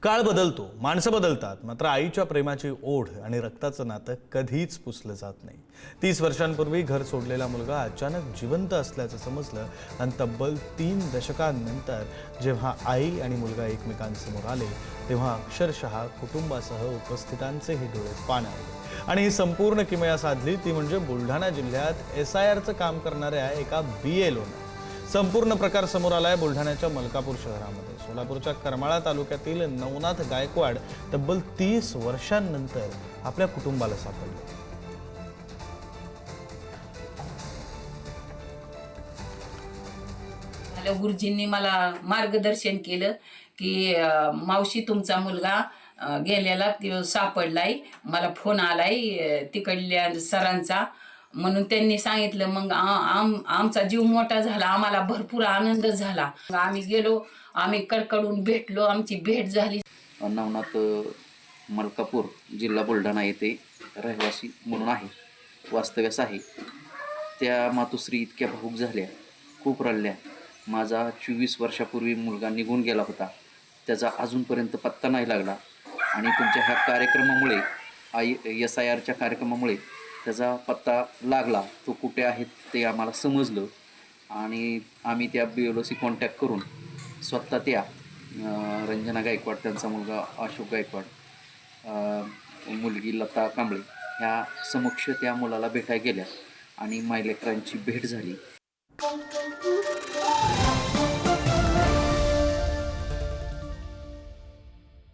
काळ बदलतो, माणसं बदलतात, मात्र आईच्या प्रेमाची ओढ आणि रक्ताचं नातं कधीच पुसलं जात नाही। 30 वर्षांपूर्वी घर सोडलेला मुलगा अचानक जिवंत असल्याचं समजलं आणि तब्बल 3 दशकांनंतर जेव्हा आई आणि मुलगा एकमेकांसमोर आले तेव्हा अक्षरशः कुटुंबासह उपस्थितांचेही डोळे पाणावले। आणि ही संपूर्ण किमया साधली ती म्हणजे बुलढाणा जिल्ह्यात SIRचं काम करणाऱ्या एका BLOनं। संपूर्ण प्रकार समोर आलाय बुलढाण्याच्या मलकापूर शहरामध्ये। सोलापूरच्या करमाळा तालुक्यातील नवनाथ गायकवाड तब्बल 30 वर्षांनंतर आपल्या कुटुंबाला सापडले। गुरुजींनी मला मार्गदर्शन केलं की मावशी तुमचा मुलगा गेलेला सापडलाय, मला फोन आलाय तिकडल्या सरांचा, म्हणून त्यांनी सांगितलं। मग आमचा जीव मोठा झाला, आम्हाला भरपूर आनंद झाला। आम्ही गेलो, आम्ही कडकडून भेटलो, आमची भेट झाली। नवनाथ मलकापूर जिल्हा बुलढाणा येथे रहिवासी म्हणून आहे, वास्तव्यास आहे। त्या मातोश्री इतक्या भावूक झाल्या, खूप रडल्या। माझा 24 वर्षापूर्वी मुलगा निघून गेला होता, त्याचा अजूनपर्यंत पत्ता नाही लागला आणि तुमच्या ह्या कार्यक्रमामुळे SIRच्या कार्यक्रमामुळे त्याचा पत्ता लागला। तो कुठे आहे ते आम्हाला समजलं आणि आम्ही त्या BLOशी कॉन्टॅक्ट करून स्वतः त्या रंजना गायकवाड, त्यांचा मुलगा अशोक गायकवाड, मुलगी लता कांबळे ह्या समक्ष त्या मुलाला भेटायला गेल्या आणि मायलेकरांची भेट झाली।